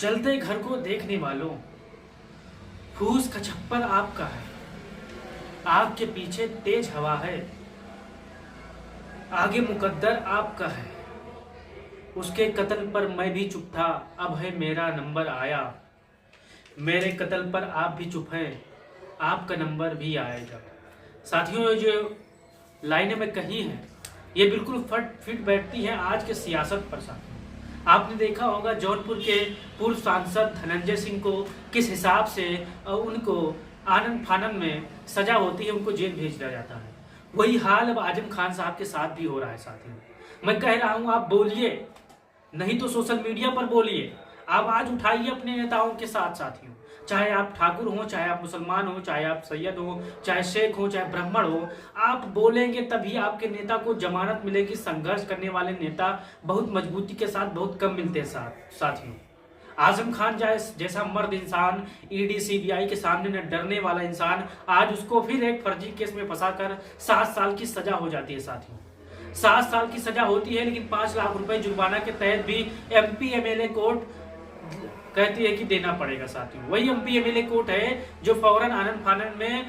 जलते घर को देखने वालों, फूस का छप्पर आपका है, आग के पीछे तेज हवा है, आगे मुकद्दर आपका है। उसके कत्ल पर मैं भी चुप था, अब है मेरा नंबर आया। मेरे कत्ल पर आप भी चुप हैं, आपका नंबर भी आएगा। साथियों, ये जो लाइनें मैं कही हैं, ये बिल्कुल फिट बैठती हैं आज के सियासत पर। साथियों, आपने देखा होगा जौनपुर के पूर्व सांसद धनंजय सिंह को किस हिसाब से उनको आनन फानन में सजा होती है, उनको जेल भेज दिया जाता है। वही हाल अब आजम खान साहब के साथ भी हो रहा है। साथियों, मैं कह रहा हूं, आप बोलिए, नहीं तो सोशल मीडिया पर बोलिए, आवाज उठाइए अपने नेताओं के साथ। साथियों, चाहे आप ठाकुर हो, चाहे आप मुसलमान हो, चाहे आप सैयद हो, चाहे शेख हो, चाहे ब्राह्मण हो, आप बोलेंगे तभी आपके नेता को जमानत मिलेगी। संघर्ष करने वाले नेता बहुत मजबूती के साथ बहुत कम मिलते हैं। साथियों, आजम खान जैसा मर्द इंसान, ईडी सीबीआई के सामने न डरने वाला इंसान, आज उसको फिर एक फर्जी केस में फंसाकर 7 साल की सजा हो जाती है। साथियों, 7 साल की सजा होती है, लेकिन 5 लाख रुपए जुर्माना के तहत भी एमपी एमएलए कोर्ट कहती है कि देना पड़ेगा। साथियों, वही एमपी एमएलए कोर्ट है जो फौरन आनन फानन में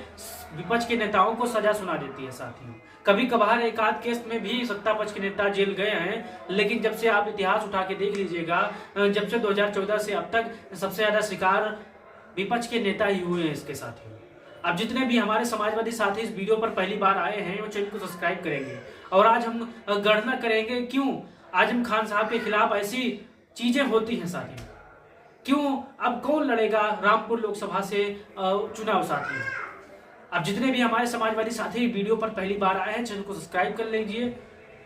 विपक्ष के नेताओं को सजा सुना देती है। साथियों, कभी कभार एक आध केस में भी सत्ता पक्ष के नेता जेल गए हैं, लेकिन जब से आप इतिहास उठा के देख लीजिएगा, जब से 2014 से अब तक सबसे ज्यादा शिकार विपक्ष के नेता ही हुए हैं इसके। साथियों, अब जितने भी हमारे समाजवादी साथी इस वीडियो पर पहली बार आए हैं, वो चैनल को सब्सक्राइब करेंगे और आज हम गणना करेंगे क्यों आजम खान साहब के खिलाफ ऐसी चीजें होती हैं। साथियों, क्यों अब कौन लड़ेगा रामपुर लोकसभा से चुनाव। साथियों, अब जितने भी हमारे समाजवादी साथी वीडियो पर पहली बार आए हैं, चैनल को सब्सक्राइब कर लीजिए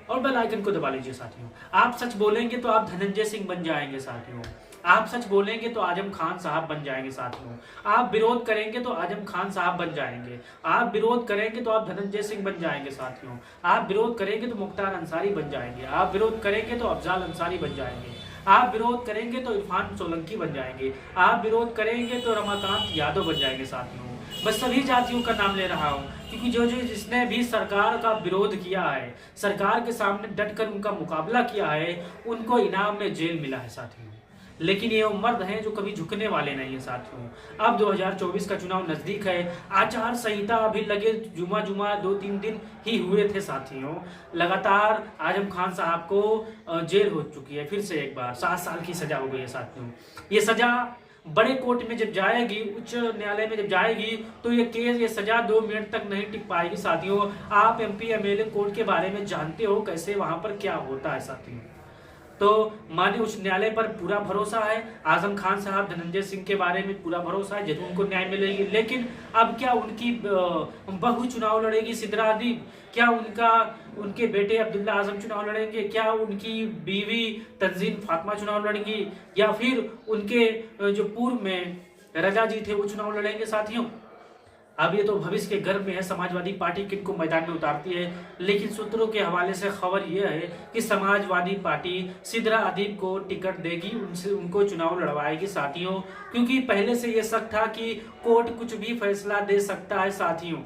और बेल आइकन को दबा लीजिए। साथियों, आप सच बोलेंगे तो आप धनंजय सिंह बन जाएंगे। साथियों, आप सच बोलेंगे तो आजम खान साहब बन जाएंगे। साथियों, आप विरोध करेंगे तो आजम खान साहब बन जाएंगे। आप विरोध करेंगे तो आप धनंजय सिंह बन जाएंगे। साथियों, आप विरोध करेंगे तो मुख्तार अंसारी बन जाएंगे। आप विरोध करेंगे तो अफजाल अंसारी बन जाएंगे। आप विरोध करेंगे तो इरफान सोलंकी बन जाएंगे। आप विरोध करेंगे तो रमाकांत यादव बन जाएंगे। साथियों, मैं सभी जातियों का नाम ले रहा हूं, क्योंकि जो जिसने भी सरकार का विरोध किया है, सरकार के सामने डटकर उनका मुकाबला किया है, उनको इनाम में जेल मिला है। साथियों, लेकिन ये वो मर्द हैं जो कभी झुकने वाले नहीं है। साथियों, अब 2024 का चुनाव नजदीक है, आचार संहिता अभी लगे जुमा 2-3 दिन ही हुए थे। साथियों, लगातार आजम खान साहब को जेल हो चुकी है, फिर से एक बार 7 साल की सजा हो गई है। साथियों, ये सजा बड़े कोर्ट में जब जाएगी, उच्च न्यायालय में जब जाएगी, तो ये सजा 2 मिनट तक नहीं टिक पाएगी। साथियों, आप एमपी एमएलए कोर्ट के बारे में जानते हो कैसे वहां पर क्या होता है। साथियों, तो माननीय उच्च न्यायालय पर पूरा भरोसा है, आजम खान साहब धनंजय सिंह के बारे में पूरा भरोसा है, जरूर उनको न्याय मिलेगी। लेकिन अब क्या उनकी बहू चुनाव लड़ेगी सिद्रा अदीब? क्या उनके बेटे अब्दुल्ला आजम चुनाव लड़ेंगे? क्या उनकी बीवी तंजीन फातिमा चुनाव लड़ेंगी? या फिर उनके जो पूर्व में रजा जी थे वो चुनाव लड़ेंगे? साथियों, अब ये तो भविष्य के गर्भ में है, समाजवादी पार्टी किनको मैदान में उतारती है, लेकिन सूत्रों के हवाले से खबर यह है कि समाजवादी पार्टी सिद्रा अदीब को टिकट देगी, उनको चुनाव लड़वाएगी। साथियों, क्योंकि पहले से यह शक था कि कोर्ट कुछ भी फैसला दे सकता है। साथियों,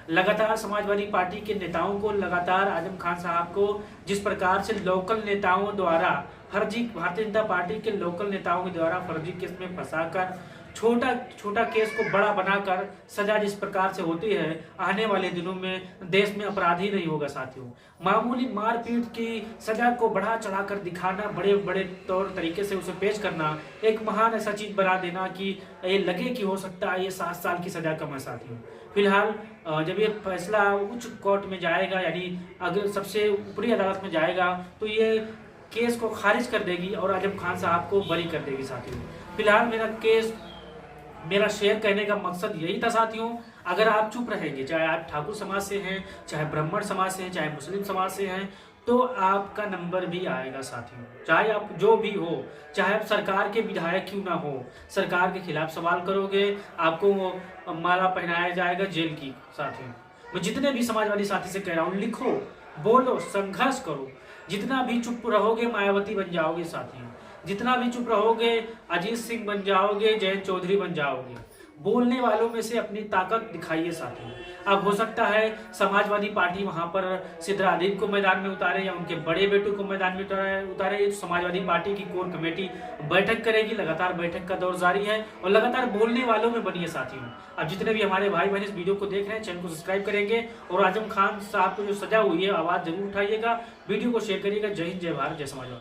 लगातार समाजवादी पार्टी के नेताओं को, लगातार आजम खान साहब को जिस प्रकार से लोकल नेताओं द्वारा भारतीय जनता पार्टी के लोकल नेताओं के द्वारा फर्जी केस में फंसाकर छोटा केस को बड़ा बनाकर सजा जिस प्रकार से होती है, आने वाले दिनों में देश में अपराधी नहीं होगा। साथियों, मामूली मारपीट की सजा को बढ़ा चढ़ाकर दिखाना, बड़े बड़े तौर तरीके से उसे पेश करना, एक महान ऐसा चीज बना देना कि ये लगे कि हो सकता है ये 7 साल की सजा कम है। साथियों, फिलहाल जब ये फैसला उच्च कोर्ट में जाएगा, यानी अगर सबसे ऊपरी अदालत में जाएगा, तो ये केस को खारिज कर देगी और आजम खान साहब को बरी कर देगी। साथियों, फिलहाल मेरा शेयर करने का मकसद यही था। साथियों, अगर आप चुप रहेंगे, चाहे आप ठाकुर समाज से हैं, चाहे ब्राह्मण समाज से हैं, चाहे मुस्लिम समाज से हैं, तो आपका नंबर भी आएगा। साथियों, चाहे आप जो भी हो, चाहे आप सरकार के विधायक क्यों ना हो, सरकार के खिलाफ सवाल करोगे, आपको माला पहनाया जाएगा जेल की। साथियों, मैं जितने भी समाजवादी साथी से कह रहा हूँ, लिखो, बोलो, संघर्ष करो। जितना भी चुप रहोगे मायावती बन जाओगे। साथियों, जितना भी चुप रहोगे अजीत सिंह बन जाओगे, जयंत चौधरी बन जाओगे। बोलने वालों में से अपनी ताकत दिखाइए साथियों। अब हो सकता है समाजवादी पार्टी वहां पर सिद्धरादित्य को मैदान में उतारे या उनके बड़े बेटों को मैदान में उतारे। ये समाजवादी पार्टी की कोर कमेटी बैठक करेगी, लगातार बैठक का दौर जारी है और लगातार बोलने वालों में बनी है साथियों। अब जितने भी हमारे भाई बहन इस वीडियो को देख रहे हैं, चैनल को सब्सक्राइब करेंगे और आजम खान साहब को जो सजा हुई है आवाज जरूर उठाइएगा, वीडियो को शेयर करिएगा। जय हिंद, जय भारत, जय समाजवाद।